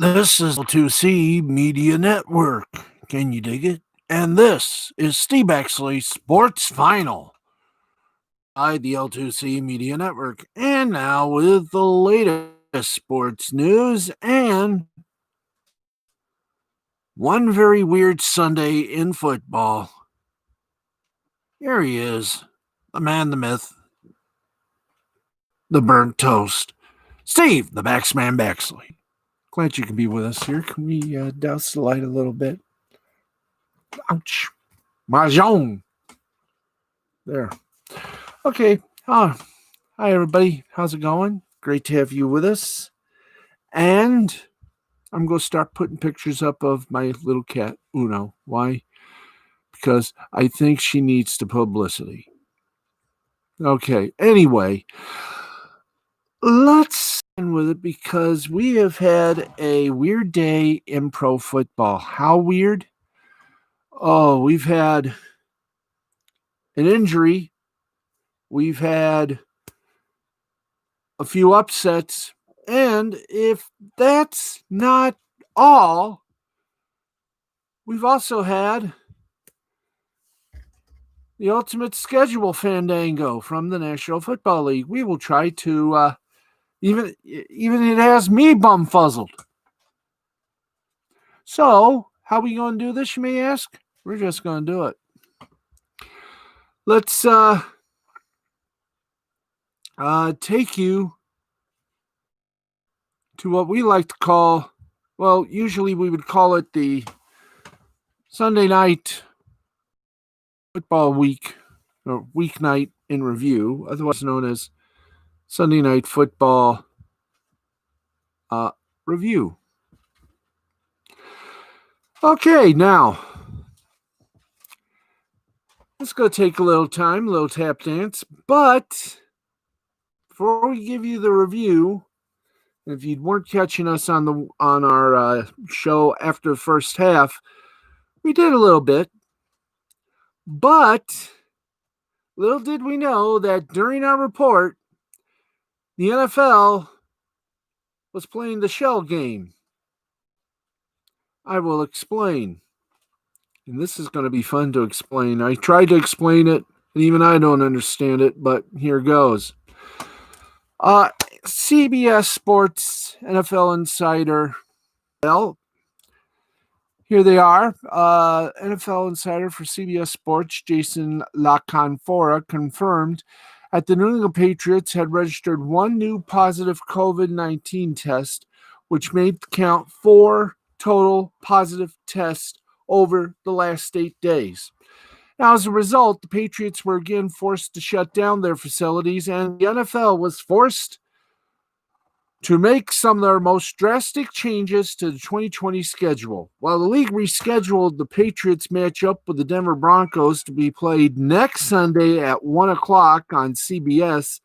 This is L2C Media Network. Can you dig it? And this is Steve Baxley Sports Final by the L2C Media Network. And now with the latest sports news and one very weird Sunday in football. Here he is, the man, the myth, the burnt toast, Steve, the Baxman Baxley. Glad you can be with us here. Can we douse the light a little bit? Ouch. Mahjong. There. Okay. Hi, everybody. How's it going? Great to have you with us. And I'm going to start putting pictures up of my little cat, Uno. Why? Because I think she needs the publicity. Okay. Anyway, let's end with it because we have had a weird day in pro football. How weird? Oh, we've had an injury. We've had a few upsets. And if that's not all, we've also had the ultimate schedule fandango from the National Football League. We will try to, even it has me bumfuzzled. So, how are we going to do this, you may ask? We're just going to do it. Let's take you to what we like to call, well, usually we would call it the Sunday night football week, or weeknight in review, otherwise known as Sunday night football review. Okay, now, let's go take a little time, a little tap dance, but before we give you the review, if you weren't catching us on our show after the first half, we did a little bit, but little did we know that during our report, the NFL was playing the shell game. I will explain. And this is going to be fun to explain. I tried to explain it, and even I don't understand it, but here goes. CBS Sports NFL Insider. Well, here they are. NFL Insider for CBS Sports, Jason LaConfora, confirmed that the New England Patriots had registered one new positive COVID-19 test, which made the count 4 total positive tests over the last 8 days. Now, as a result, the Patriots were again forced to shut down their facilities, and the NFL was forced to make some of their most drastic changes to the 2020 schedule. While the league rescheduled the Patriots matchup with the Denver Broncos to be played next Sunday at 1 o'clock on CBS,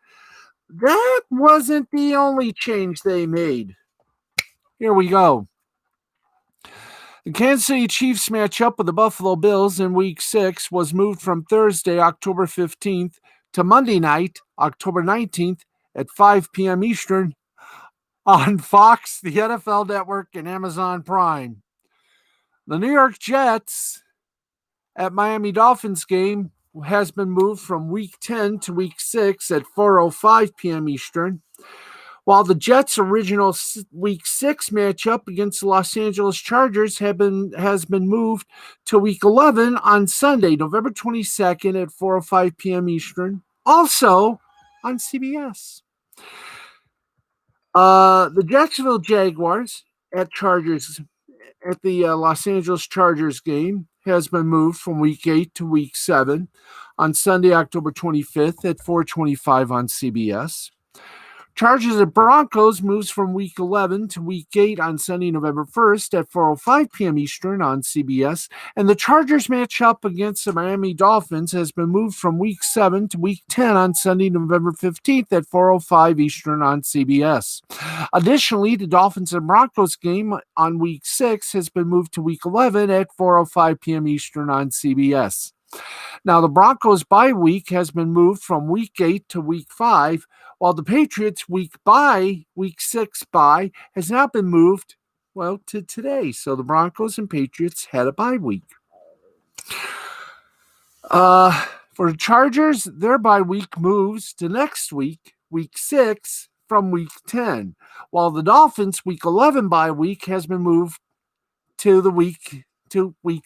that wasn't the only change they made. Here we go. The Kansas City Chiefs matchup with the Buffalo Bills in Week 6 was moved from Thursday, October 15th to Monday night, October 19th at 5 p.m. Eastern on Fox, the NFL Network, and Amazon Prime. The New York Jets at Miami Dolphins game has been moved from Week 10 to Week 6 at 4:05 p.m. Eastern, while the Jets' original Week 6 matchup against the Los Angeles Chargers has been moved to Week 11 on Sunday, November 22nd at 4:05 p.m. Eastern, also on CBS. The Jacksonville Jaguars at the Los Angeles Chargers game has been moved from Week 8 to Week 7 on Sunday, October 25th at 4:25 on CBS. Chargers at Broncos moves from Week 11 to Week 8 on Sunday, November 1st at 4:05 p.m. Eastern on CBS. And the Chargers matchup against the Miami Dolphins has been moved from Week 7 to Week 10 on Sunday, November 15th at 4:05 Eastern on CBS. Additionally, the Dolphins and Broncos game on Week 6 has been moved to Week 11 at 4:05 p.m. Eastern on CBS. Now, the Broncos bye week has been moved from Week 8 to Week 5, while the Patriots Week 6 bye has now been moved well, to today. So the Broncos and Patriots had a bye week. For the Chargers, their bye week moves to next week, week 6, from week 10, while the Dolphins' week 11 bye week has been moved to week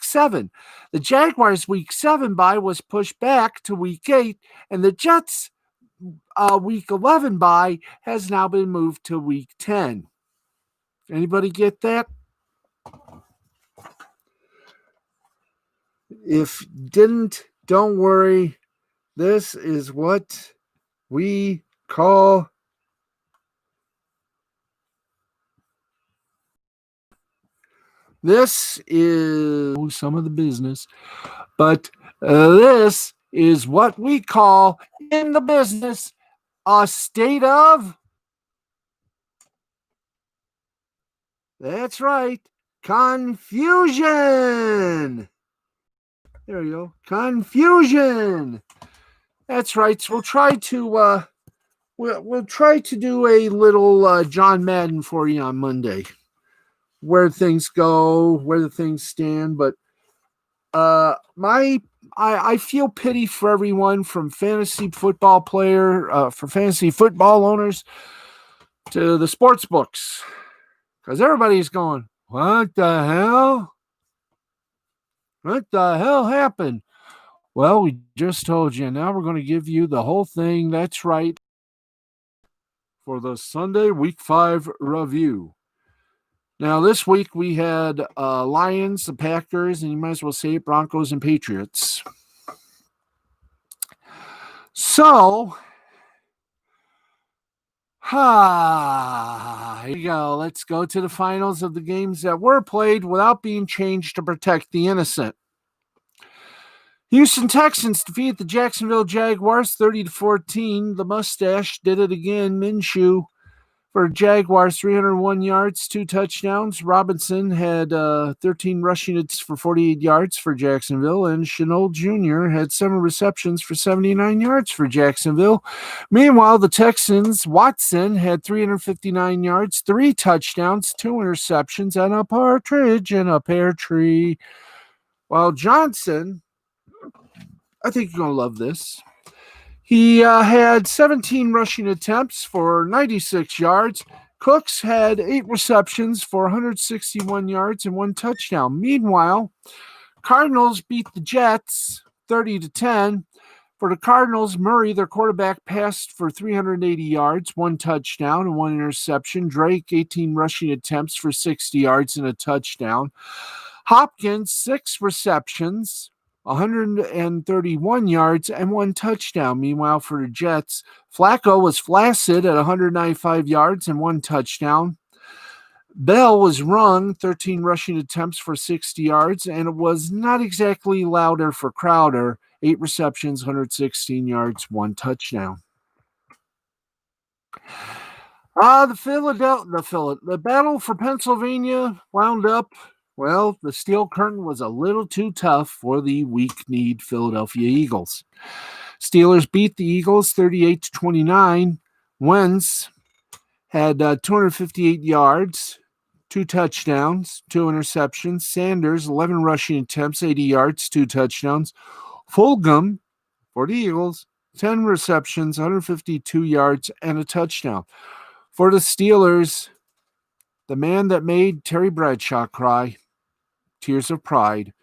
7. The Jaguars' week 7 bye was pushed back to week 8, and the Jets' week 11 bye has now been moved to week 10. Anybody get that? If didn't, don't worry. This is what we call this is some of the business, but this is what we call in the business a state of, that's right, confusion. There you go, confusion. That's right. So we'll try to do a little John Madden for you on Monday, where things go, where the things stand. But I feel pity for everyone, from fantasy football for fantasy football owners to the sports books, because everybody's going, what the hell? What the hell happened? Well, we just told you. Now we're going to give you the whole thing. That's right. For the Sunday Week 5 review. Now, this week we had Lions, the Packers, and you might as well say it, Broncos and Patriots. So, here you go. Let's go to the finals of the games that were played without being changed to protect the innocent. Houston Texans defeat the Jacksonville Jaguars 30-14. The mustache did it again. Minshew for Jaguars, 301 yards, 2 touchdowns. Robinson had 13 rushing hits for 48 yards for Jacksonville, and Shenault Jr. had 7 receptions for 79 yards for Jacksonville. Meanwhile, the Texans, Watson had 359 yards, 3 touchdowns, 2 interceptions, and a partridge in a pear tree. While Johnson, I think you're going to love this. He had 17 rushing attempts for 96 yards. Cooks had 8 receptions for 161 yards and 1 touchdown. Meanwhile, Cardinals beat the Jets 30-10. For the Cardinals, Murray, their quarterback, passed for 380 yards, 1 touchdown and 1 interception. Drake, 18 rushing attempts for 60 yards and a touchdown. Hopkins, 6 receptions, 131 yards and 1 touchdown. Meanwhile, for the Jets, Flacco was flaccid at 195 yards and 1 touchdown. Bell was rung, 13 rushing attempts for 60 yards, and it was not exactly louder for Crowder, 8 receptions, 116 yards, 1 touchdown. The battle for Pennsylvania wound up. Well, the steel curtain was a little too tough for the weak-kneed Philadelphia Eagles. Steelers beat the Eagles 38-29. Wentz had 258 yards, 2 touchdowns, 2 interceptions. Sanders, 11 rushing attempts, 80 yards, 2 touchdowns. Fulgham, for the Eagles, 10 receptions, 152 yards, and a touchdown. For the Steelers, the man that made Terry Bradshaw cry, tears of pride,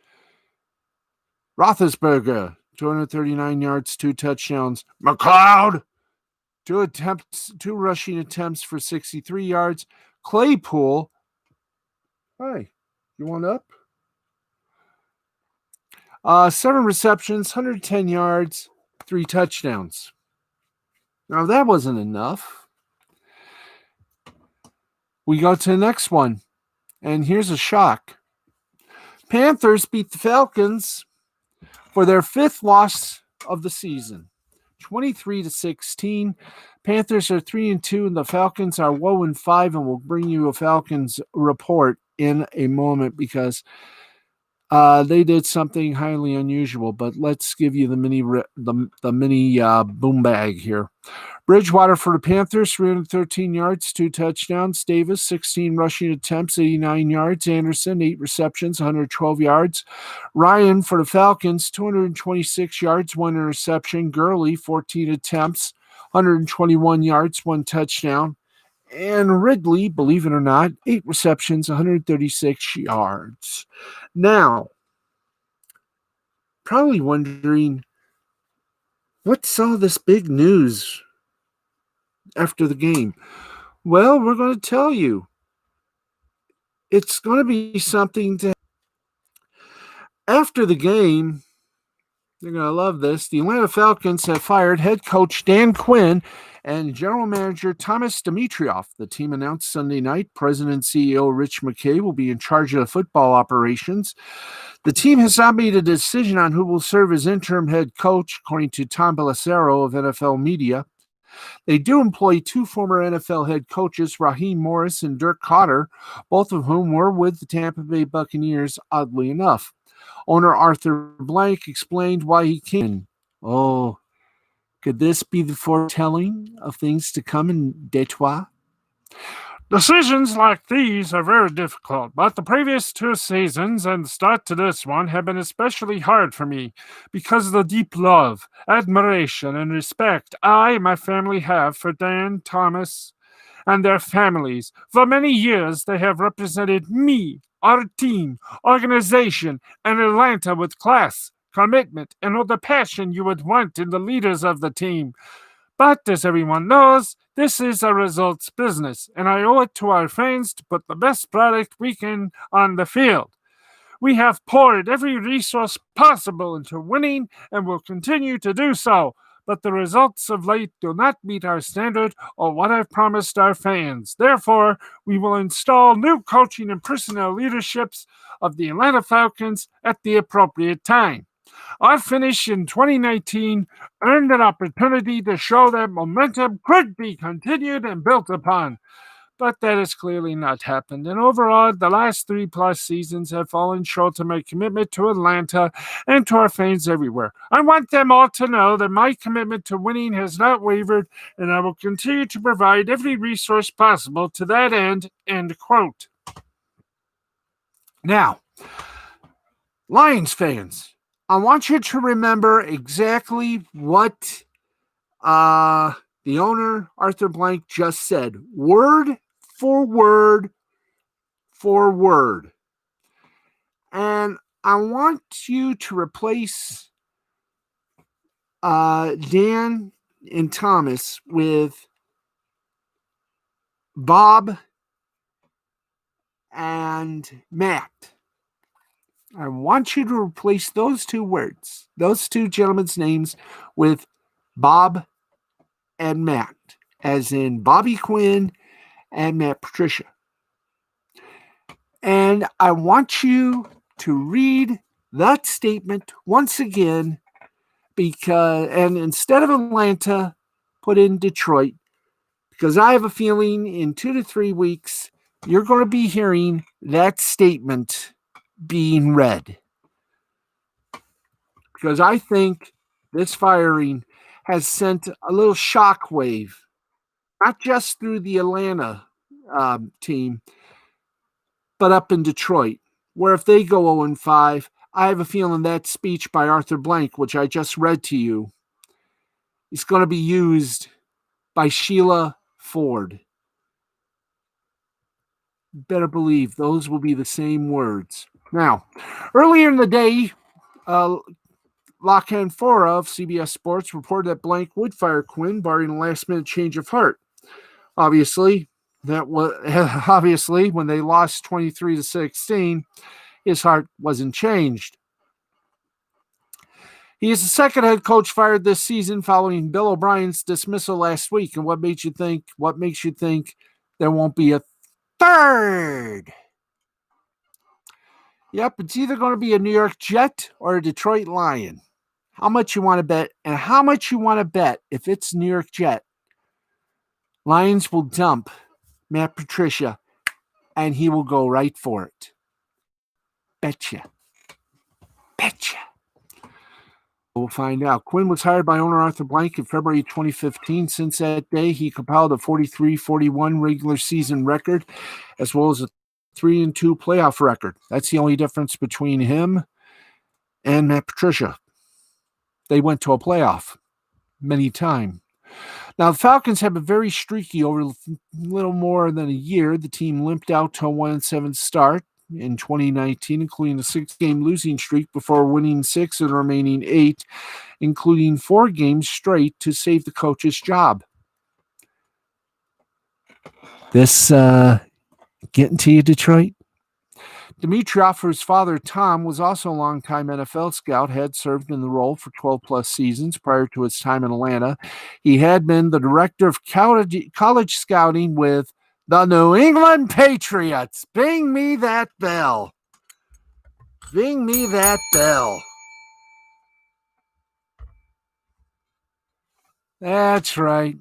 Roethlisberger, 239 yards, 2 touchdowns. McLeod, 2 rushing attempts for 63 yards. Claypool, hi, you want up? 7 receptions, 110 yards, 3 touchdowns. Now, that wasn't enough. We go to the next one, and here's a shock. Panthers beat the Falcons for their 5th loss of the season, 23-16. Panthers are 3-2, and the Falcons are 0-5, and we'll bring you a Falcons report in a moment because they did something highly unusual. But let's give you the mini boom bag here. Bridgewater for the Panthers, 313 yards, 2 touchdowns. Davis, 16 rushing attempts, 89 yards. Anderson, 8 receptions, 112 yards. Ryan for the Falcons, 226 yards, 1 interception. Gurley, 14 attempts, 121 yards, 1 touchdown. And Ridley, believe it or not, 8 receptions, 136 yards. Now, probably wondering, what's all this big news after the game? Well, we're going to tell you. It's going to be something to. After the game, you're going to love this. The Atlanta Falcons have fired head coach Dan Quinn and general manager Thomas Dimitroff. The team announced Sunday night President and CEO Rich McKay will be in charge of the football operations. The team has not made a decision on who will serve as interim head coach, according to Tom Pelissero of NFL Media. They do employ 2 former NFL head coaches, Raheem Morris and Dirk Koetter, both of whom were with the Tampa Bay Buccaneers, oddly enough. Owner Arthur Blank explained why he came. Oh, could this be the foretelling of things to come in Detroit? Decisions like these are very difficult, but the previous 2 seasons and the start to this one have been especially hard for me because of the deep love, admiration, and respect I and my family have for Dan, Thomas, and their families. For many years, they have represented me, our team, organization, and Atlanta with class, commitment, and all the passion you would want in the leaders of the team. But as everyone knows, this is a results business, and I owe it to our fans to put the best product we can on the field. We have poured every resource possible into winning and will continue to do so, but the results of late do not meet our standard or what I've promised our fans. Therefore, we will install new coaching and personnel leaderships of the Atlanta Falcons at the appropriate time. Our finish in 2019 earned an opportunity to show that momentum could be continued and built upon. But that has clearly not happened. And overall, the last 3+ seasons have fallen short of my commitment to Atlanta and to our fans everywhere. I want them all to know that my commitment to winning has not wavered, and I will continue to provide every resource possible to that end. End quote. Now, Lions fans, I want you to remember exactly what the owner, Arthur Blank, just said. Word for word for word. And I want you to replace Dan and Thomas with Bob and Matt. I want you to replace those 2 words, those 2 gentlemen's names, with Bob and Matt, as in Bobby Quinn and Matt Patricia. And I want you to read that statement once again, and instead of Atlanta, put in Detroit, because I have a feeling in 2 to 3 weeks, you're going to be hearing that statement being read. Because I think this firing has sent a little shockwave, not just through the Atlanta team, but up in Detroit, where if they go 0-5, I have a feeling that speech by Arthur Blank, which I just read to you, is going to be used by Sheila Ford. Better believe those will be the same words. Now, earlier in the day, Lachlan Fora of CBS Sports reported that Blank would fire Quinn, barring a last-minute change of heart. Obviously, when they lost 23-16, his heart wasn't changed. He is the second head coach fired this season following Bill O'Brien's dismissal last week. And what makes you think there won't be a third? Yep, it's either going to be a New York Jet or a Detroit Lion. How much you want to bet? And how much you want to bet if it's New York Jet? Lions will dump Matt Patricia, and he will go right for it. Betcha. We'll find out. Quinn was hired by owner Arthur Blank in February 2015. Since that day, he compiled a 43-41 regular season record, as well as a 3-2 playoff record. That's the only difference between him and Matt Patricia. They went to a playoff many times. Now, the Falcons have been very streaky over a little more than a year. The team limped out to a 1-7 start in 2019, including a 6-game losing streak before winning 6 of the remaining 8, including 4 games straight to save the coach's job. This getting to you, Detroit? Dimitroff, whose father, Tom, was also a longtime NFL scout, had served in the role for 12-plus seasons prior to his time in Atlanta. He had been the director of college scouting with the New England Patriots. Bing me that bell. Bing me that bell. That's right.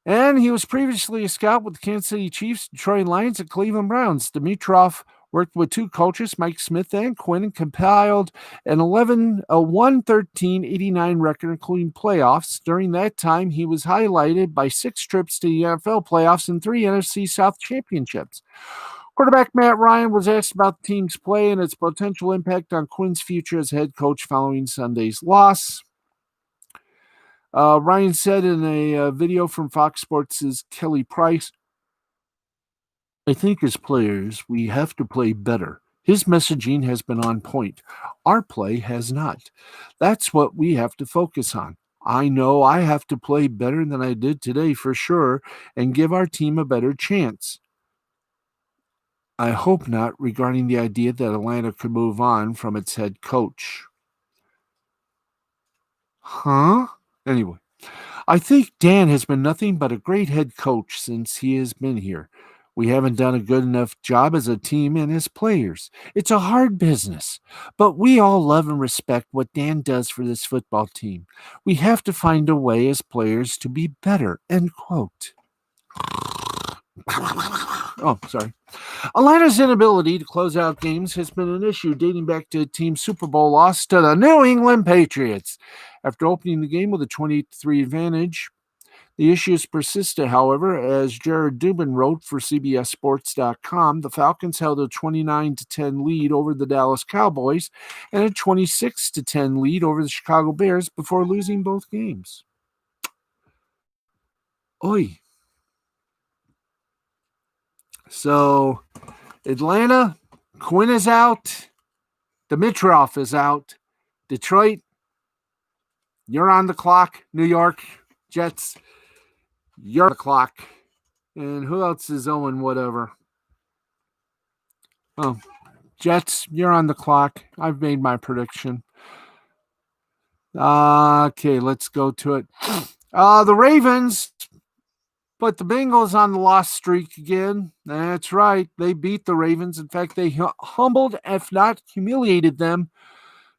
And he was previously a scout with the Kansas City Chiefs, Detroit Lions, and Cleveland Browns. Dimitroff worked with 2 coaches, Mike Smith and Quinn, and compiled a 1-13-89 record, including playoffs. During that time, he was highlighted by 6 trips to the NFL playoffs and 3 NFC South championships. Quarterback Matt Ryan was asked about the team's play and its potential impact on Quinn's future as head coach following Sunday's loss. Ryan said in a video from Fox Sports' Kelly Price, "I think as players, we have to play better. His messaging has been on point. Our play has not. That's what we have to focus on. I know I have to play better than I did today for sure and give our team a better chance. I hope not," regarding the idea that Atlanta could move on from its head coach. Anyway, I think Dan has been nothing but a great head coach since he has been here. We haven't done a good enough job as a team and as players. It's a hard business, but we all love and respect what Dan does for this football team. We have to find a way as players to be better, end quote. Oh, sorry. Atlanta's inability to close out games has been an issue dating back to the team's Super Bowl loss to the New England Patriots. After opening the game with a 28-3 advantage, the issues persisted, however, as Jared Dubin wrote for CBSSports.com. The Falcons held a 29-10 lead over the Dallas Cowboys and a 26-10 lead over the Chicago Bears before losing both games. Oy. So, Atlanta, Quinn is out. Dimitroff is out. Detroit, you're on the clock. New York Jets, you're on the clock. And who else is Owen whatever? Oh, Jets, you're on the clock. I've made my prediction. Okay, let's go to it. The Ravens put the Bengals on the loss streak again. That's right. They beat the Ravens. In fact, they humbled, if not humiliated them,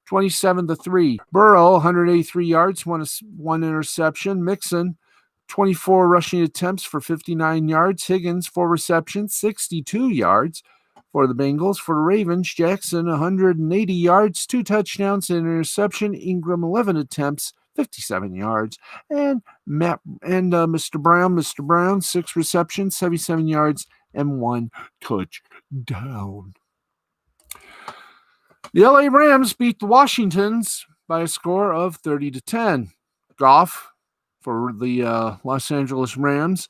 27-3. Burrow, 183 yards, one interception. Mixon, 24 rushing attempts for 59 yards. Higgins, 4 receptions, 62 yards for the Bengals. For the Ravens, Jackson, 180 yards, 2 touchdowns, and an interception. Ingram, 11 attempts, 57 yards. And Mr. Brown, 6 receptions, 77 yards, and 1 touchdown. The LA Rams beat the Washingtons by a score of 30-10. Goff for the Los Angeles Rams,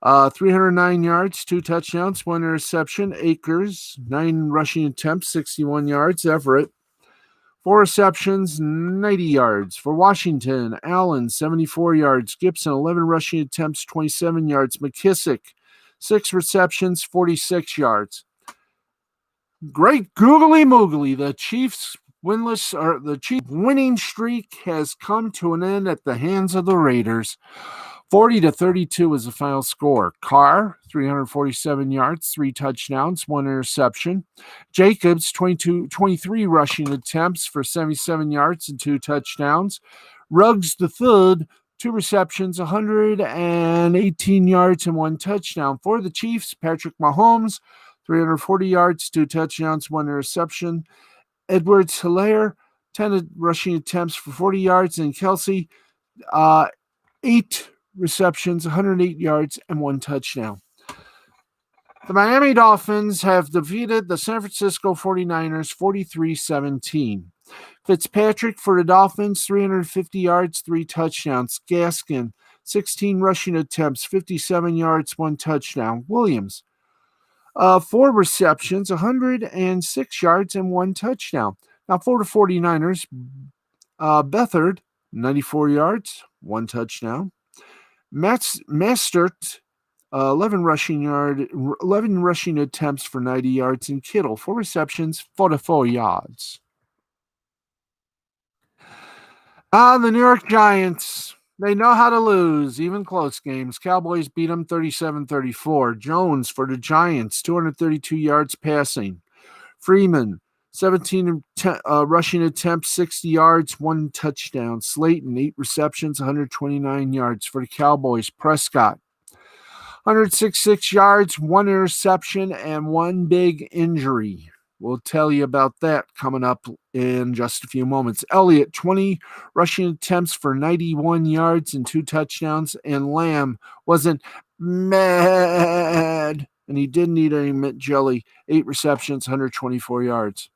309 yards, 2 touchdowns, 1 interception. Akers, 9 rushing attempts, 61 yards. Everett, 4 receptions, 90 yards. For Washington, Allen, 74 yards. Gibson, 11 rushing attempts, 27 yards. McKissick, 6 receptions, 46 yards. Great googly moogly. The Chiefs' winning streak has come to an end at the hands of the Raiders. 40-32 was the final score. Carr, 347 yards, 3 touchdowns, 1 interception. Jacobs, 23 rushing attempts for 77 yards and 2 touchdowns. Ruggs III, 2 receptions, 118 yards and 1 touchdown. For the Chiefs, Patrick Mahomes, 340 yards, 2 touchdowns, 1 interception. Edwards-Helaire, 10 rushing attempts for 40 yards, and Kelsey, 8 receptions, 108 yards, and 1 touchdown. The Miami Dolphins have defeated the San Francisco 49ers 43-17. Fitzpatrick for the Dolphins, 350 yards, 3 touchdowns. Gaskin, 16 rushing attempts, 57 yards, 1 touchdown. Williams, 4 receptions, 106 yards, and 1 touchdown. Now for the 49ers, Beathard, 94 yards, 1 touchdown. Mastert, 11 rushing attempts for 90 yards, and Kittle, 4 receptions, 44 yards. The New York Giants, they know how to lose, even close games. Cowboys beat them 37-34. Jones for the Giants, 232 yards passing. Freeman, 17 rushing attempts, 60 yards, 1 touchdown. Slayton, 8 receptions, 129 yards for the Cowboys. Prescott, 166 yards, 1 interception, and 1 big injury. We'll tell you about that coming up in just a few moments. Elliott, 20 rushing attempts for 91 yards and 2 touchdowns, and Lamb wasn't mad, and he didn't eat any mint jelly. 8 receptions, 124 yards.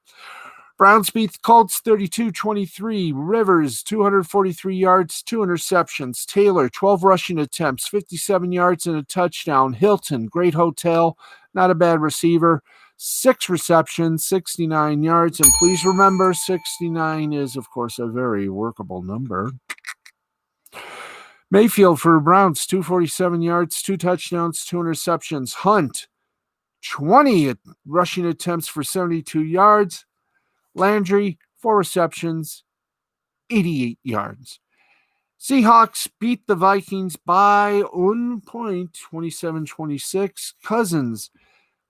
Browns beat the Colts 32-23. Rivers, 243 yards, 2 interceptions. Taylor, 12 rushing attempts, 57 yards and a touchdown. Hilton, great hotel, not a bad receiver. 6 receptions, 69 yards. And please remember, 69 is, of course, a very workable number. Mayfield for the Browns, 247 yards, 2 touchdowns, 2 interceptions. Hunt, 20 rushing attempts for 72 yards. Landry, 4 receptions, 88 yards. Seahawks beat the Vikings by 1 point, 27-26. Cousins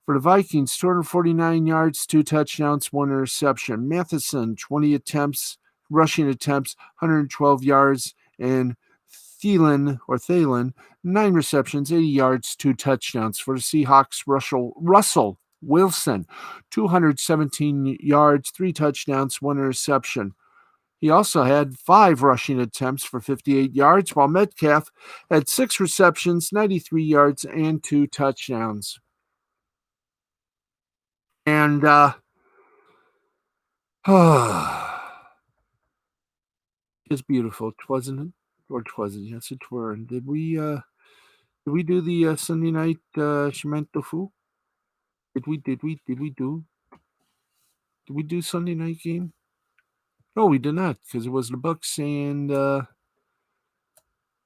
for the Vikings, 249 yards, 2 touchdowns, 1 interception. Matheson, 20 rushing attempts, 112 yards. And Thielen, 9 receptions, 80 yards, 2 touchdowns. For the Seahawks, Russell Wilson, 217 yards, 3 touchdowns, 1 interception. He also had 5 rushing attempts for 58 yards, while Metcalf had 6 receptions, 93 yards, and 2 touchdowns. And it's beautiful, wasn't it? Or wasn't? Yes, it were. Did we do the Sunday night Shimento Fu? Did we do Sunday night game? No, we did not, because it was the Bucks and it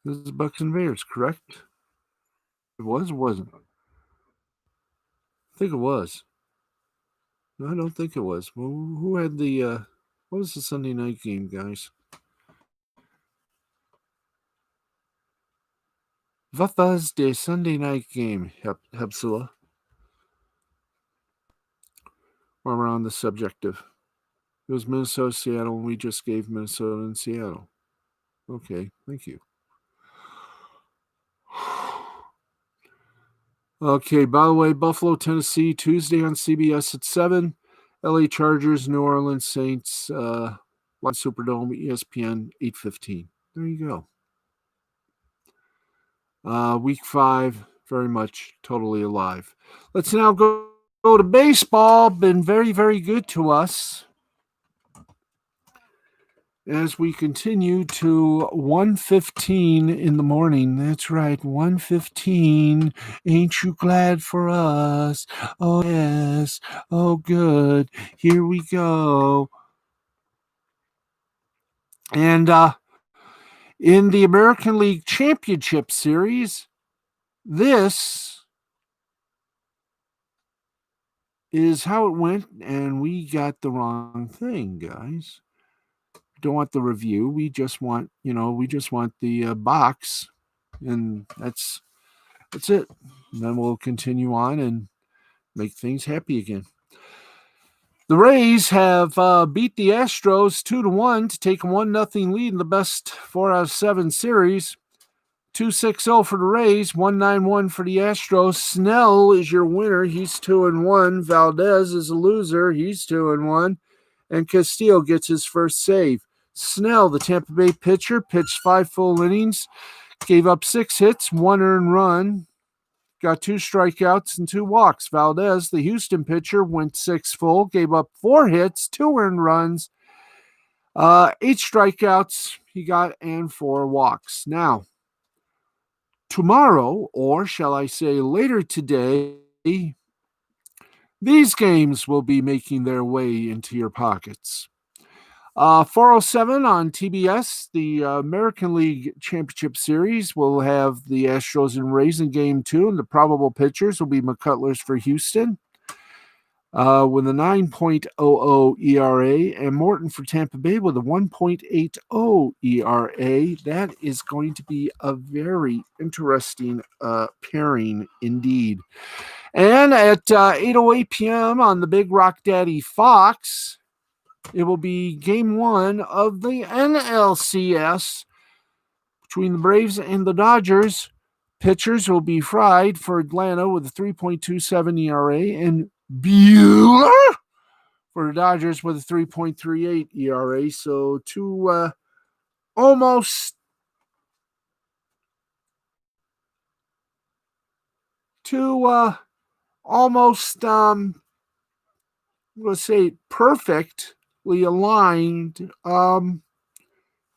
was the Bucks and Bears, correct? It was or wasn't? I think it was. No, I don't think it was. Well, who had the what was the Sunday night game, guys? What was the Sunday night game, Hepsula? While we're on the subject of, it was Minnesota, Seattle, and we just gave Minnesota and Seattle. Okay, thank you. Okay, by the way, Buffalo, Tennessee, Tuesday on CBS at 7. LA Chargers, New Orleans Saints, Superdome, ESPN, 8:15. There you go. Week 5, very much totally alive. Let's now go to baseball. Been very, very good to us. As we continue to 1:15 in the morning. That's right, 1:15. Ain't you glad for us? Oh, yes. Oh, good. Here we go. And in the American League Championship Series, this is how it went, and we got the wrong thing, guys. Don't want the review. We just want, the box, and that's it. And then we'll continue on and make things happy again. The Rays have beat the Astros 2-1 to take a 1-0 lead in the best 4 out of 7 series. 2-6-0 for the Rays, 1-9-1 for the Astros. Snell is your winner. He's 2-1. Valdez is a loser. He's 2-1. and Castillo gets his first save. Snell, the Tampa Bay pitcher, pitched 5 full innings, gave up 6 hits, 1 earned run, got 2 strikeouts and 2 walks. Valdez, the Houston pitcher, went 6 full, gave up 4 hits, 2 earned runs, 8 strikeouts he got, and 4 walks. Now, tomorrow, or shall I say later today, these games will be making their way into your pockets. 407 on TBS, the American League Championship Series will have the Astros and Rays in Game 2, and the probable pitchers will be McCullers for Houston with a 9.00 ERA, and Morton for Tampa Bay with a 1.80 ERA. That is going to be a very interesting pairing indeed. And at 8:08 p.m. on the Big Rock Daddy Fox, it will be Game 1 of the NLCS between the Braves and the Dodgers. Pitchers will be Fried for Atlanta with a 3.27 ERA, and Bueller for the Dodgers with a 3.38 ERA. So two almost let's say perfectly aligned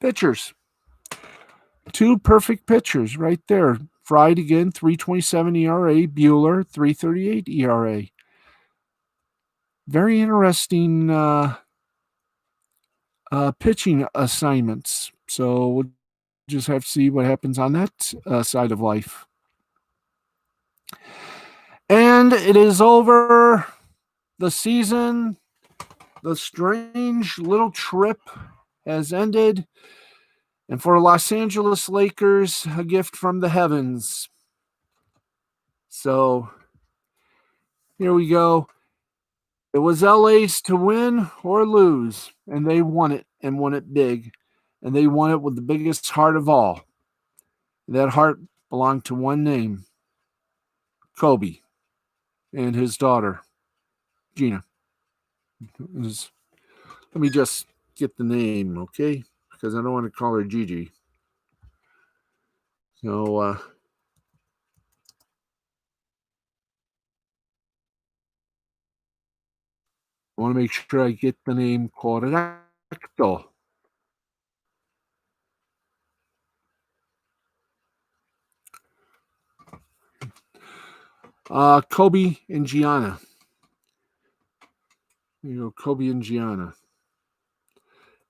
pitchers. 2 perfect pitchers right there. Fried again, 3.27 ERA. Bueller, 3.38 ERA. Very interesting pitching assignments. So we'll just have to see what happens on that side of life. And it is over. The season, the strange little trip has ended. And for Los Angeles Lakers, a gift from the heavens. So here we go. It was LA's to win or lose, and they won it, and won it big. And they won it with the biggest heart of all. That heart belonged to one name, Kobe, and his daughter, Gina. Let me just get the name, okay? Because I don't want to call her Gigi. So, I want to make sure I get the name correcto. Kobe and Gianna. Kobe and Gianna.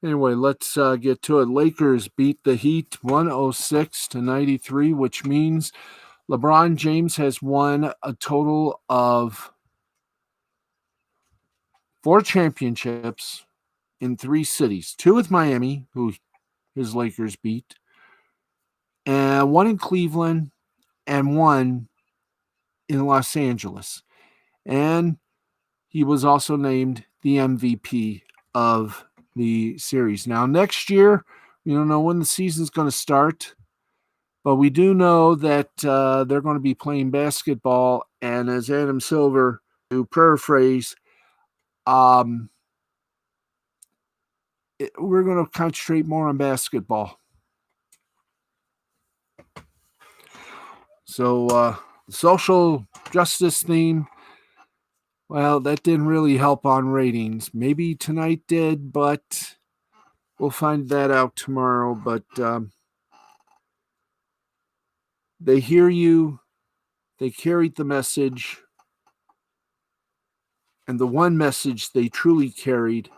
Anyway, let's get to it. Lakers beat the Heat 106-93, which means LeBron James has won a total of 4 championships in 3 cities. 2 with Miami, who his Lakers beat, and 1 in Cleveland, and 1 in Los Angeles. And he was also named the MVP of the series. Now, next year, we don't know when the season's going to start, but we do know that they're going to be playing basketball. And as Adam Silver, to paraphrase, we're going to concentrate more on basketball. So, social justice theme, well, that didn't really help on ratings. Maybe tonight did, but we'll find that out tomorrow. But they hear you. They carried the message. And the one message they truly carried,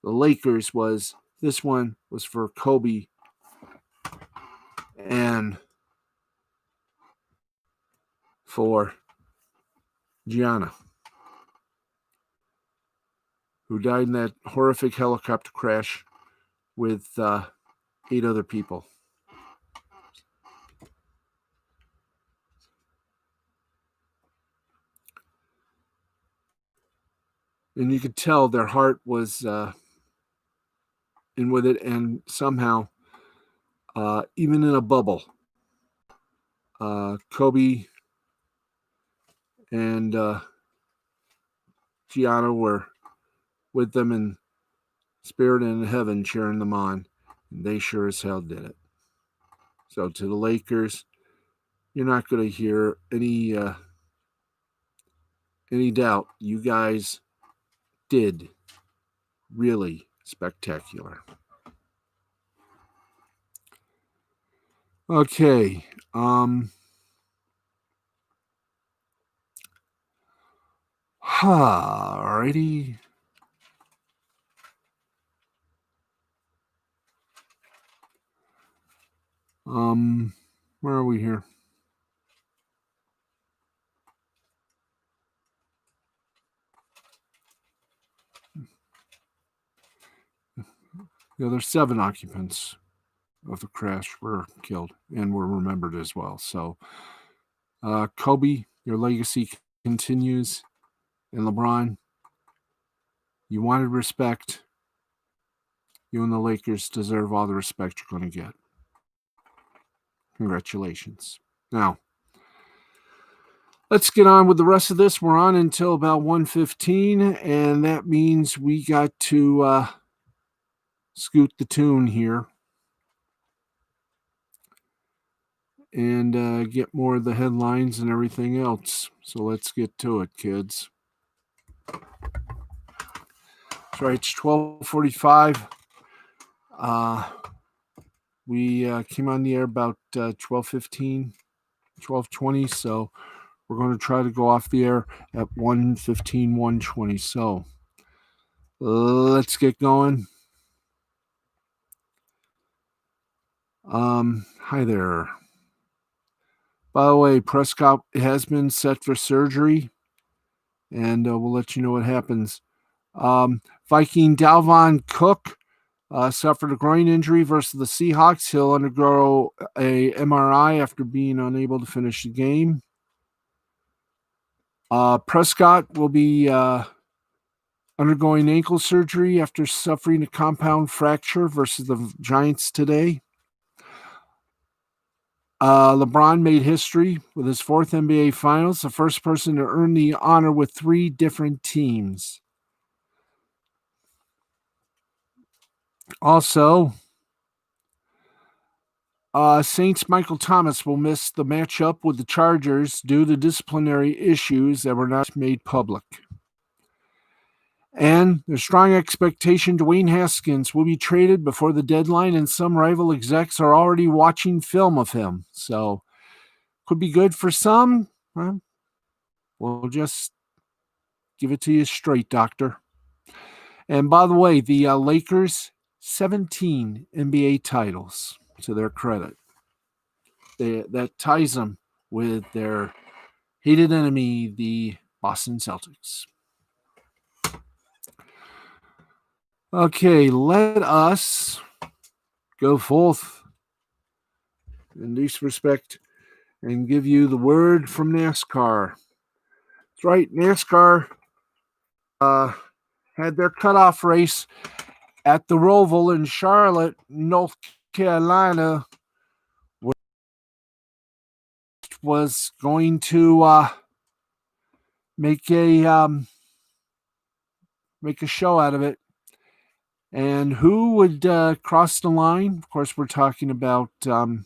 the Lakers, was this one was for Kobe and for Gianna, who died in that horrific helicopter crash with 8 other people. And you could tell their heart was in with it, and somehow, even in a bubble, Kobe and Gianna were with them, and spirit in heaven cheering them on. And they sure as hell did it. So to the Lakers, you're not going to hear any doubt. You guys did really spectacular. Okay. Alrighty. Where are we here? Yeah, there's 7 occupants of the crash were killed and were remembered as well. So, Kobe, your legacy continues, and LeBron, you wanted respect. You and the Lakers deserve all the respect you're going to get. Congratulations. Now, let's get on with the rest of this. We're on until about 1:15, and that means we got to scoot the tune here and get more of the headlines and everything else. So let's get to it, kids. That's right, it's 12:45. We came on the air about 12:15, 12:20, so we're going to try to go off the air at 1:15, 1:20. So let's get going. Hi there. By the way, Prescott has been set for surgery, and we'll let you know what happens. Viking Dalvin Cook suffered a groin injury versus the Seahawks. He'll undergo a MRI after being unable to finish the game. Prescott will be undergoing ankle surgery after suffering a compound fracture versus the Giants today. LeBron made history with his 4th NBA Finals, the first person to earn the honor with 3 different teams. Also, Saints' Michael Thomas will miss the matchup with the Chargers due to disciplinary issues that were not made public. And there's strong expectation Dwayne Haskins will be traded before the deadline, and some rival execs are already watching film of him. So, could be good for some. Well, we'll just give it to you straight, doctor. And by the way, the Lakers, 17 NBA titles to their credit. That ties them with their hated enemy, the Boston Celtics. Okay, let us go forth in this respect and give you the word from NASCAR. That's right, NASCAR had their cutoff race at the Roval in Charlotte, North Carolina, which was going to make a show out of it. And who would cross the line? Of course, we're talking about I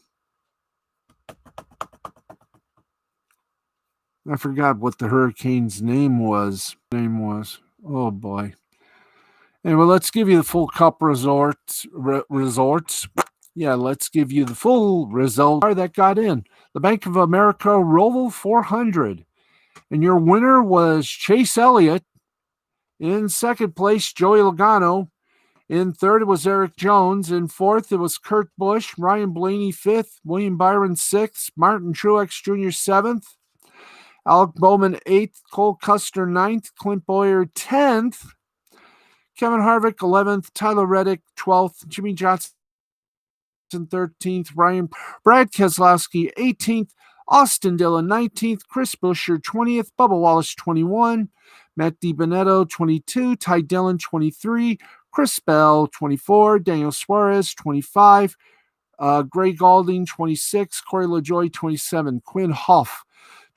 forgot what the Hurricane's name was. Oh boy. Anyway, let's give you the full Cup resorts. Yeah, let's give you the full result that got in. The Bank of America Roval 400. And your winner was Chase Elliott. In second place, Joey Logano. In third, it was Eric Jones. In fourth, it was Kurt Busch. Ryan Blaney, fifth. William Byron, sixth. Martin Truex Jr., seventh. Alec Bowman, eighth. Cole Custer, ninth. Clint Boyer, 10th. Kevin Harvick, 11th. Tyler Reddick, 12th. Jimmy Johnson, 13th. Brad Keselowski, 18th. Austin Dillon, 19th. Chris Buescher, 20th. Bubba Wallace, 21. Matt DiBenedetto, 22. Ty Dillon, 23. Chris Bell, 24. Daniel Suarez, 25. Gray Galding, 26. Corey LaJoie, 27. Quinn Hoff,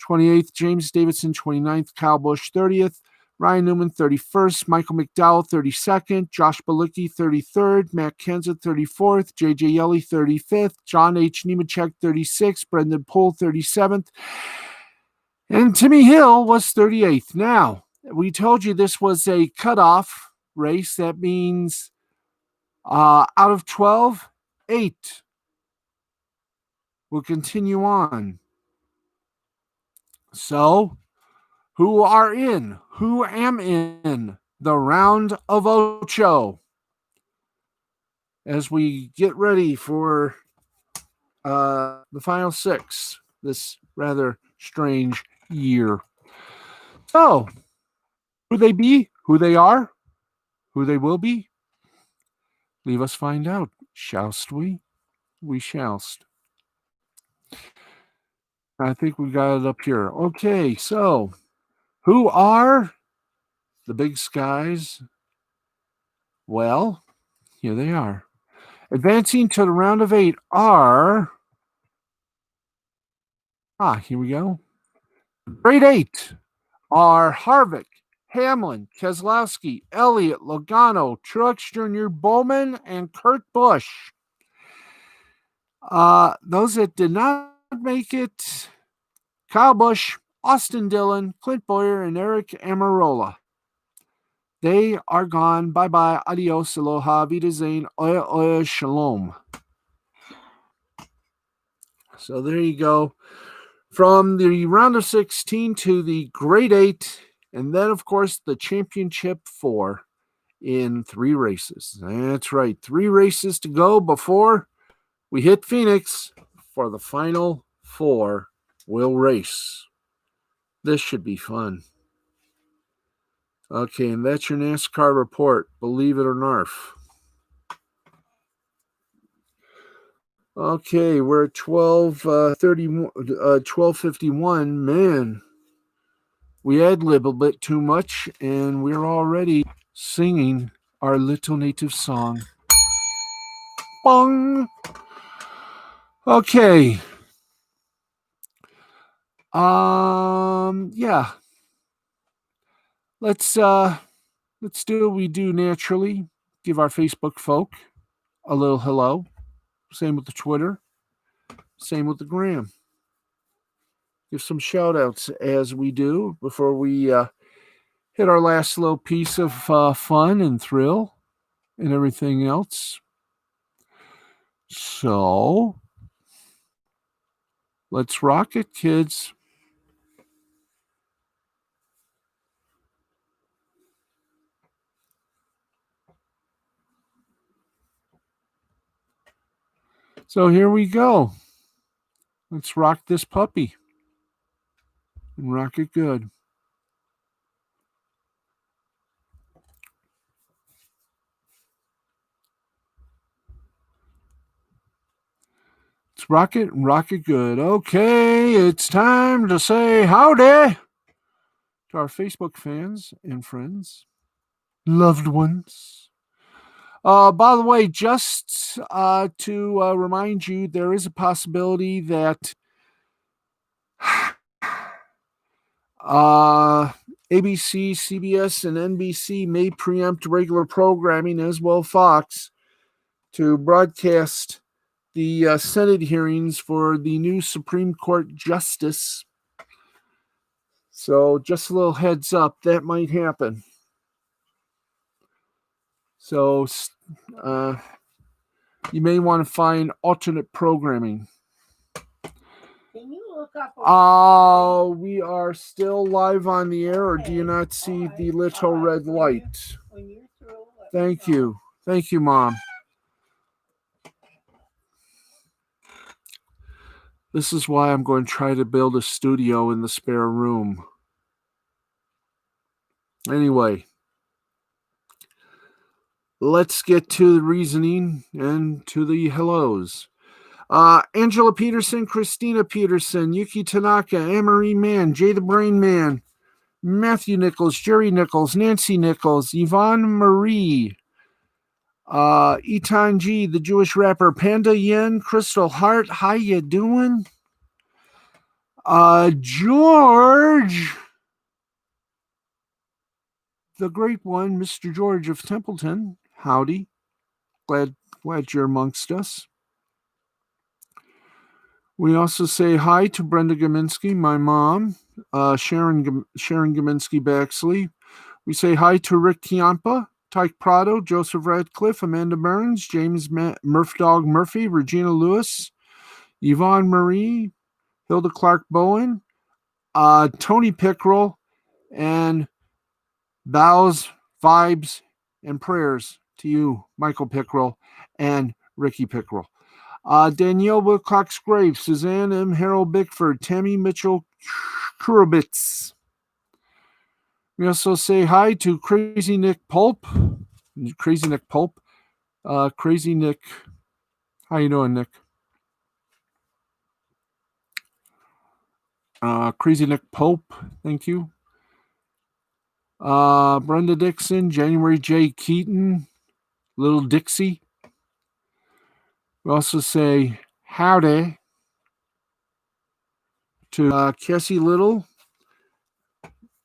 28th. James Davidson, 29th. Kyle Busch, 30th. Ryan Newman, 31st. Michael McDowell, 32nd. Josh Balicki, 33rd. Matt Kenza, 34th. J.J. Yelly, 35th. John H. Nemechek, 36th. Brendan Poole, 37th. And Timmy Hill was 38th. Now, we told you this was a cutoff race. That means out of 12, 8 will continue on. So, who am in the round of Ocho as we get ready for the final 6 this rather strange year. So, who they be, who they are, who they will be, leave us find out. Shallst we? We shallst. I think we got it up here. Okay, so who are the big skies? Well, here they are. Advancing to the round of 8 are... here we go. Grade 8 are Harvick, Hamlin, Keselowski, Elliott, Logano, Truex Jr., Bowman, and Kurt Busch. Those that did not make it, Kyle Busch, Austin Dillon, Clint Bowyer, and Eric Amarola. They are gone. Bye-bye. Adios. Aloha. Wiedersehen. Oya oya. Shalom. So there you go. From the round of 16 to the grade 8, and then, of course, the championship 4 in 3 races. That's right. 3 races to go before we hit Phoenix for the final 4 will race. This should be fun. Okay, and that's your NASCAR report, believe it or not. Okay, we're at 12:51. Man, we ad-lib a bit too much, and we're already singing our little native song. Bong! Okay. Yeah. Let's do what we do naturally. Give our Facebook folk a little hello. Same with the Twitter. Same with the Gram. Give some shout outs as we do before we hit our last little piece of fun and thrill and everything else. So let's rock it, kids. So here we go. Let's rock this puppy and rock it good. Let's rock it and rock it good. Okay, it's time to say howdy to our Facebook fans and friends, loved ones. By the way, just to remind you, there is a possibility that ABC, CBS, and NBC may preempt regular programming, as well Fox, to broadcast the Senate hearings for the new Supreme Court Justice. So just a little heads up, that might happen. So you may want to find alternate programming. Can you look up? We are still live on the air, or do you not see the little red light? When you're through, Thank you. Thank you, Mom. This is why I'm going to try to build a studio in the spare room. Anyway, let's get to the reasoning and to the hellos. Angela Peterson, Christina Peterson, Yuki Tanaka, Anne-Marie Mann, Jay the Brain Man, Matthew Nichols, Jerry Nichols, Nancy Nichols, Yvonne Marie, Etan G, the Jewish rapper, Panda Yen, Crystal Hart, how you doing? George the great one, Mr. George of Templeton. Howdy. Glad you're amongst us. We also say hi to Brenda Gaminsky, my mom, Sharon Gaminsky Baxley. We say hi to Rick Chiampa, Tyke Prado, Joseph Radcliffe, Amanda Burns, James Murph Dog Murphy, Regina Lewis, Yvonne Marie, Hilda Clark Bowen, Tony Pickrell, and bows, vibes, and prayers to you, Michael Pickrell and Ricky Pickrell. Danielle Wilcox Graves, Suzanne M. Harold Bickford, Tammy Mitchell Kurobitz. We also say hi to Crazy Nick Pulp. Crazy Nick Pulp. Crazy Nick. How you doing, Nick? Crazy Nick Pope. Thank you. Brenda Dixon, January J. Keaton, Little Dixie. We also say howdy to Cassie Little,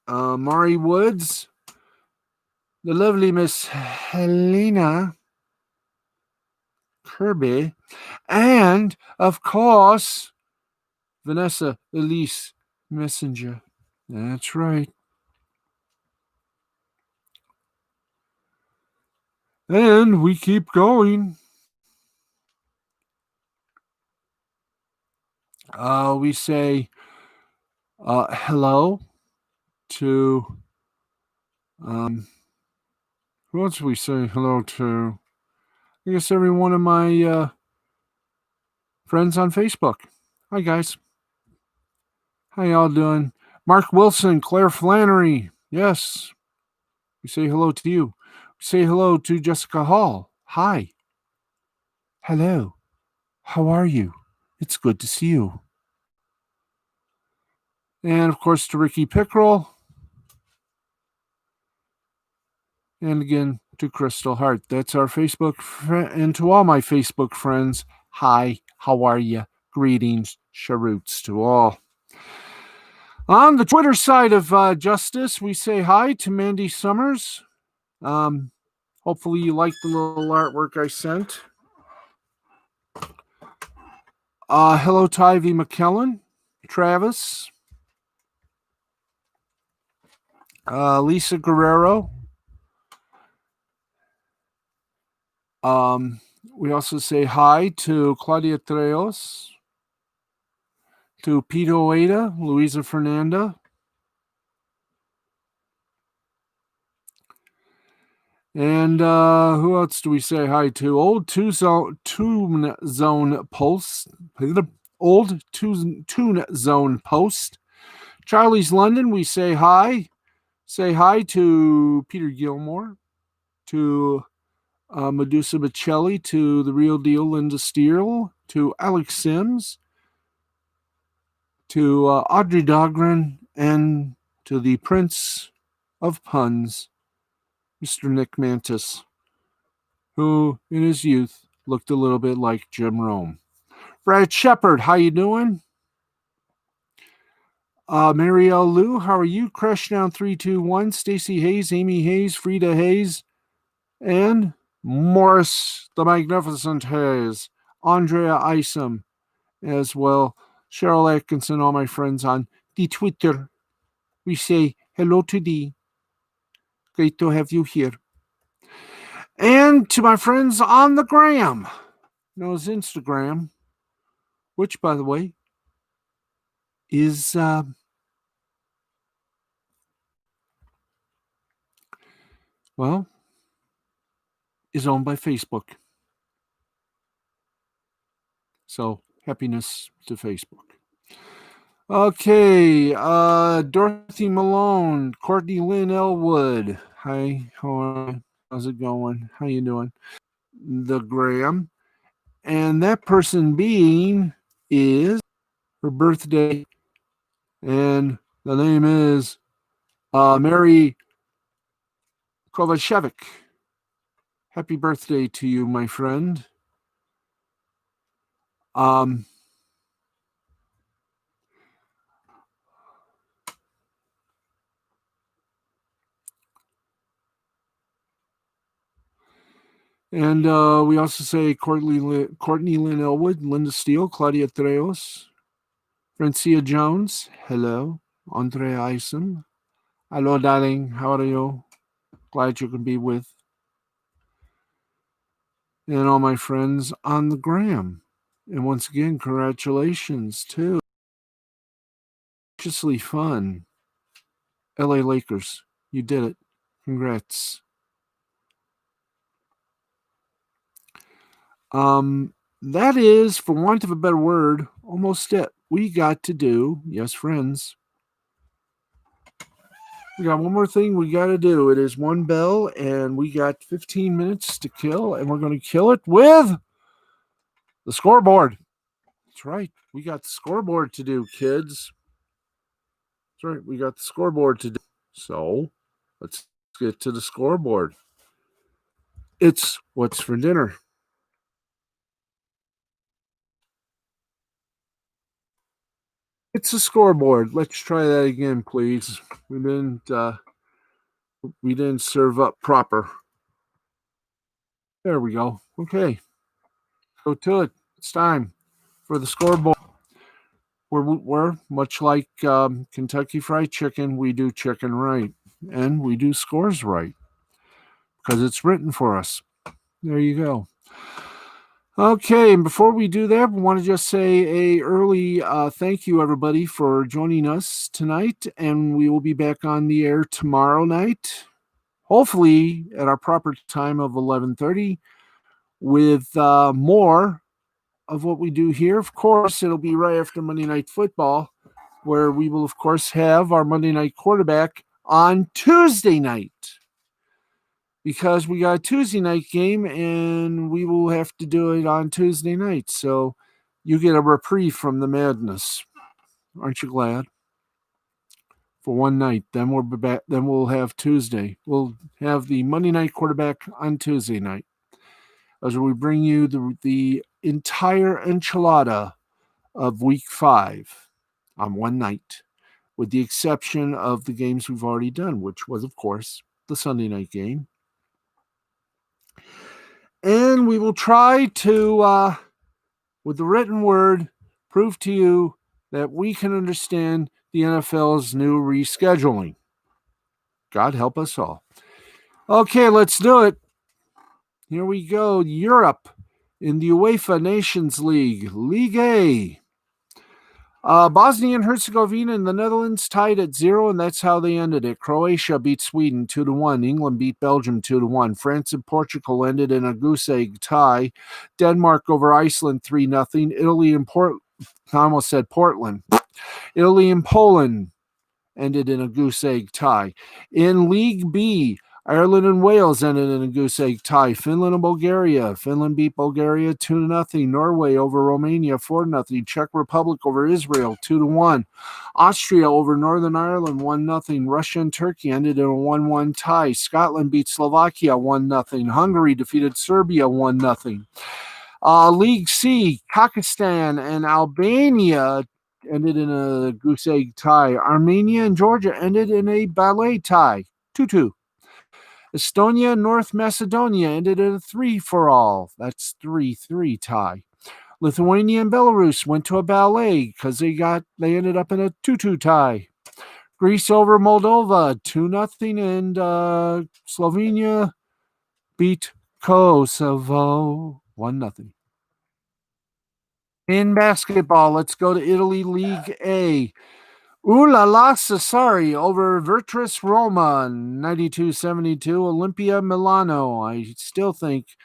Mari Woods, the lovely Miss Helena Kirby, and, of course, Vanessa Elise Messenger. That's right. And we keep going. We say hello to, who else do we say hello to? I guess every one of my friends on Facebook. Hi, guys. How y'all doing? Mark Wilson, Claire Flannery. Yes. We say hello to you. We say hello to Jessica Hall. Hi. Hello. How are you? It's good to see you. And, of course, to Ricky Pickrell. And again, to Crystal Hart. That's our Facebook and to all my Facebook friends, hi, how are you? Greetings, charoots to all. On the Twitter side of Justice, we say hi to Mandy Summers. Hopefully you like the little artwork I sent. Hello to Ivy McKellen, Travis, Lisa Guerrero. We also say hi to Claudia Treos, to Peter Oeda, Luisa Fernanda. And who else do we say hi to? Old Tune Zone Post. Old Tune Zone Post. Charlie's London, we say hi. Say hi to Peter Gilmore, to Medusa Bocelli, to The Real Deal Linda Steele, to Alex Sims, to Audrey Dahlgren, and to the Prince of Puns, Mr. Nick Mantis, who in his youth looked a little bit like Jim Rome. Brad Shepard, how you doing? Marielle Lou, how are you? Crashdown 321, Stacy Hayes, Amy Hayes, Frida Hayes, and Morris the Magnificent Hayes, Andrea Isom, as well. Cheryl Atkinson, all my friends on the Twitter. We say hello to thee. Great to have you here. And to my friends on the gram, known as Instagram, which, by the way, is is owned by Facebook. So happiness to Facebook. Okay, Dorothy Malone, Courtney Lynn Elwood. Hi, how's it going? How you doing? The gram. And that person being is her birthday. And the name is Mary Kovacevic. Happy birthday to you, my friend. And we also say Courtney Lynn Elwood, Linda Steele, Claudia Treos, Francia Jones, hello. Andrea Eisen, hello, darling. How are you? Glad you can be with. And all my friends on the gram. And once again, congratulations too. Deliciously fun. LA Lakers, you did it. Congrats. That is, for want of a better word, almost it. We got to do, yes, friends. We got one more thing we got to do. It is one bell, and we got 15 minutes to kill, and we're going to kill it with the scoreboard. That's right. We got the scoreboard to do, kids. That's right. We got the scoreboard to do. So let's get to the scoreboard. It's what's for dinner. It's a scoreboard. Let's try that again, please. We didn't serve up proper. There we go. Okay. Go to it. It's time for the scoreboard. We're much like Kentucky Fried Chicken. We do chicken right, and we do scores right because it's written for us. There you go. Okay, and before we do that, we want to just say a early thank you, everybody, for joining us tonight, and we will be back on the air tomorrow night, hopefully at our proper time of 11:30, with more of what we do here. Of course, it'll be right after Monday Night Football, where we will, of course, have our Monday night quarterback on Tuesday night. Because we got a Tuesday night game and we will have to do it on Tuesday night. So you get a reprieve from the madness. Aren't you glad? For one night. Then we'll be back. Then we'll have Tuesday. We'll have the Monday night quarterback on Tuesday night. As we bring you the entire enchilada of week 5 on one night, with the exception of the games we've already done, which was, of course, the Sunday night game. And we will try to, with the written word, prove to you that we can understand the NFL's new rescheduling. God help us all. Okay, let's do it. Here we go. Europe in the UEFA Nations League, League A. Bosnia and Herzegovina and the Netherlands tied at 0, and that's how they ended it. Croatia beat Sweden 2-1. England beat Belgium 2-1. France and Portugal ended in a goose egg tie. Denmark over Iceland 3-0. Italy and I almost said Portland. Italy and Poland ended in a goose egg tie. In League B, Ireland and Wales ended in a goose egg tie. Finland and Bulgaria. Finland beat Bulgaria 2-0. Norway over Romania 4-0. Czech Republic over Israel 2-1. Austria over Northern Ireland 1-0. Russia and Turkey ended in a 1-1 tie. Scotland beat Slovakia 1-0. Hungary defeated Serbia 1-0. League C, Kazakhstan and Albania ended in a goose egg tie. Armenia and Georgia ended in a ballet tie, 2-2. Estonia and North Macedonia ended in a 3-all. That's 3-3 tie. Lithuania and Belarus went to a ballet because they ended up in a 2-2 tie. Greece over Moldova 2-0, and Slovenia beat Kosovo 1-0. In basketball, let's go to Italy League A. Ulala Sassari over Virtus Roma, 92-72. Olympia Milano. I still think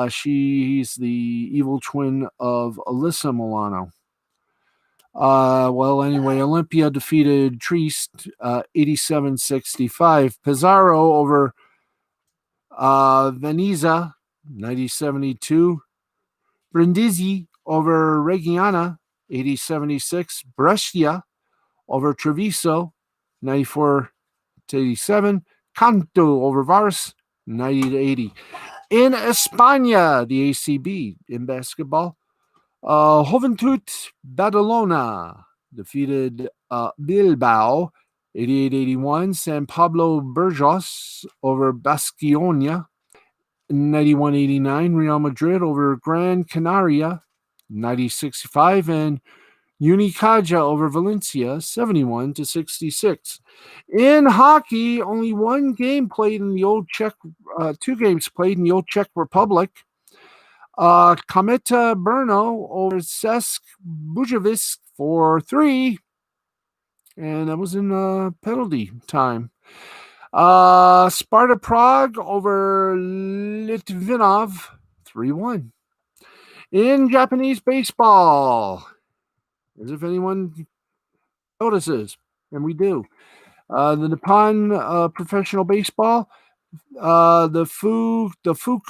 she's the evil twin of Alyssa Milano. Well, anyway, Olympia defeated Trieste 87-65. Pesaro over Venezia, 90-72. Brindisi over Reggiana, 80-76. Brescia over Treviso, 94-87. Canto over Vars, 90-80. In España, the ACB in basketball, Juventud Badalona defeated Bilbao, 88-81. San Pablo Burgos over Basconia, 91-89, Real Madrid over Gran Canaria, 90-65, and Unicaja over Valencia, 71-66. In hockey, only one game played in the old Czech, 2 games played in the old Czech Republic. Kometa Brno over Cesc Bujovic for 3, and that was in penalty time. Sparta Prague over Litvinov, 3-1. In Japanese baseball, as if anyone notices, and we do, the Nippon Professional Baseball, the Fukuoka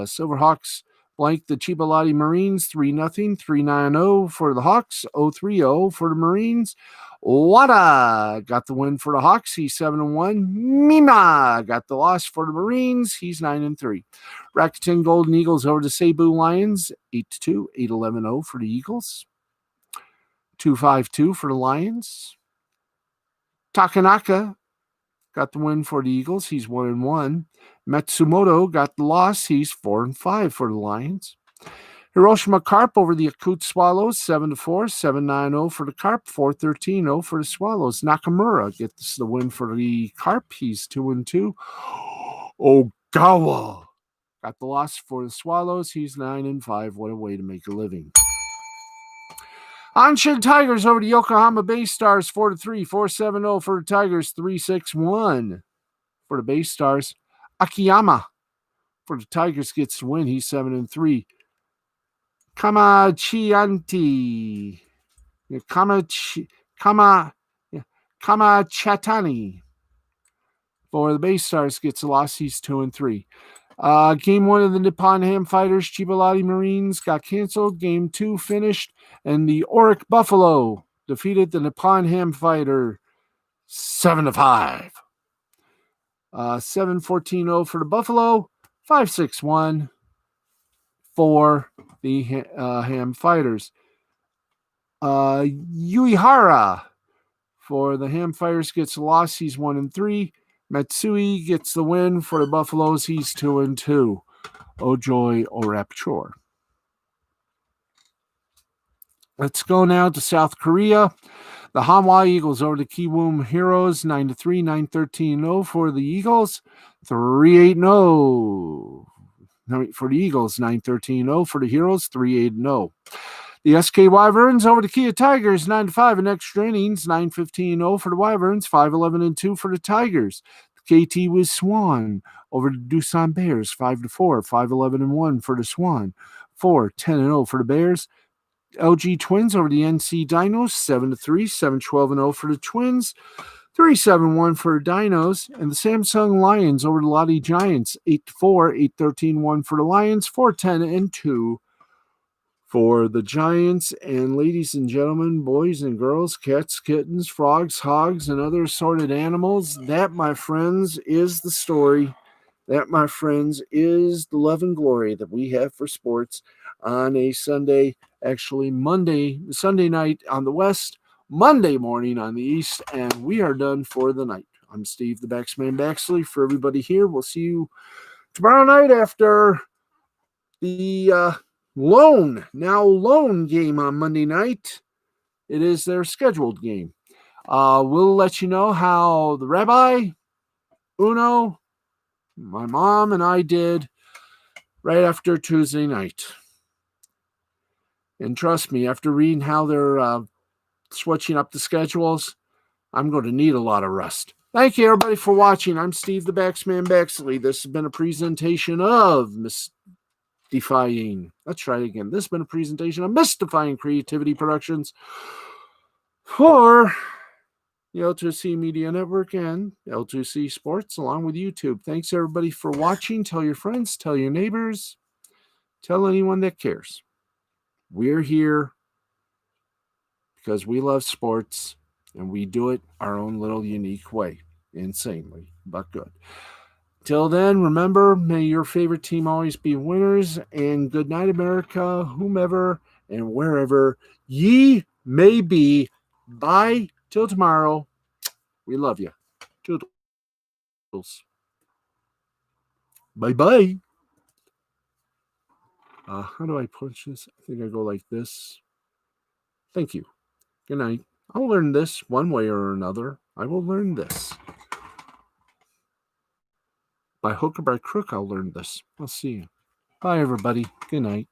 Silverhawks blanked the Chibalati Marines 3-0, 3-9-0 for the Hawks, 0-3-0 for the Marines. Wada got the win for the Hawks. He's 7-1. Mima got the loss for the Marines. He's 9-3. Rakuten Golden Eagles over the Cebu Lions, 8-2, 8-11-0 for the Eagles. 2-5-2 for the Lions. Takanaka got the win for the Eagles. He's 1-1. Matsumoto got the loss. He's 4-5 for the Lions. Hiroshima Carp over the Yakut Swallows, 7-4, 7-9-0 for the Carp, 4-13-0 for the Swallows. Nakamura gets the win for the Carp. He's 2-2. Ogawa got the loss for the Swallows. He's 9-5. What a way to make a living. Anshin Tigers over the Yokohama Bay Stars, 4-3, 4-7-0 for the Tigers, 3-6-1 for the Bay Stars. Akiyama for the Tigers gets the win. He's 7-3. Kamachatani for the Bay Stars gets a loss. He's 2-3. Game 1 of the Nippon Ham Fighters Chibalati Marines got canceled. Game 2 finished, and the Auric Buffalo defeated the Nippon Ham Fighter 7-5. 7-14-0 for the Buffalo, 5-6-1 for the Ham Fighters. Uehara for the Ham Fighters gets a loss. He's 1-3. Matsui gets the win for the Buffaloes. He's 2-2. Oh joy, oh rapture. Let's go now to South Korea. The Hanwha Eagles over the Kiwoom Heroes, 9-3, 9-13-0 for the Eagles. 3-8-0 for the Eagles, 9-13-0 for the Heroes, 3-8-0. The SK Wyverns over the Kia Tigers, 9-5 in extra innings, 9-15-0 for the Wyverns, 5-11-2 for the Tigers. The KT with Swan over the Doosan Bears, 5-4, 5-11-1 for the Swan, 4-10-0 for the Bears. LG Twins over the NC Dinos, 7-3, 7-12-0 for the Twins, 3-7-1 for the Dinos. And the Samsung Lions over the Lottie Giants, 8-4, 8-13-1 for the Lions, 4-10-2 for the Giants. And ladies and gentlemen, boys and girls, cats, kittens, frogs, hogs, and other assorted animals, that, my friends, is the story. That, my friends, is the love and glory that we have for sports on a Sunday, actually Sunday night on the West, Monday morning on the East, and we are done for the night. I'm Steve, the Baxman Baxley. For everybody here, we'll see you tomorrow night after the lone game on Monday night. It is their scheduled game. We'll let you know how the Rabbi, Uno, my mom, and I did right after Tuesday night. And trust me, after reading how they're switching up the schedules, I'm going to need a lot of rest. Thank you, everybody, for watching. I'm Steve, the Baxman Baxley. This has been a presentation of Mystifying. Let's try it again. This has been a presentation of Mystifying Creativity Productions for the L2C Media Network and L2C Sports, along with YouTube. Thanks, everybody, for watching. Tell your friends, tell your neighbors, tell anyone that cares. We're here because we love sports, and we do it our own little unique way. Insanely, but good. Till then, remember, may your favorite team always be winners, and good night, America, whomever and wherever ye may be. Bye till tomorrow. We love you. Toodles. Bye-bye. How do I push this? I think I go like this. Thank you. Good night. I'll learn this one way or another. I will learn this. By hook or by crook, I'll learn this. I'll see you. Bye, everybody. Good night.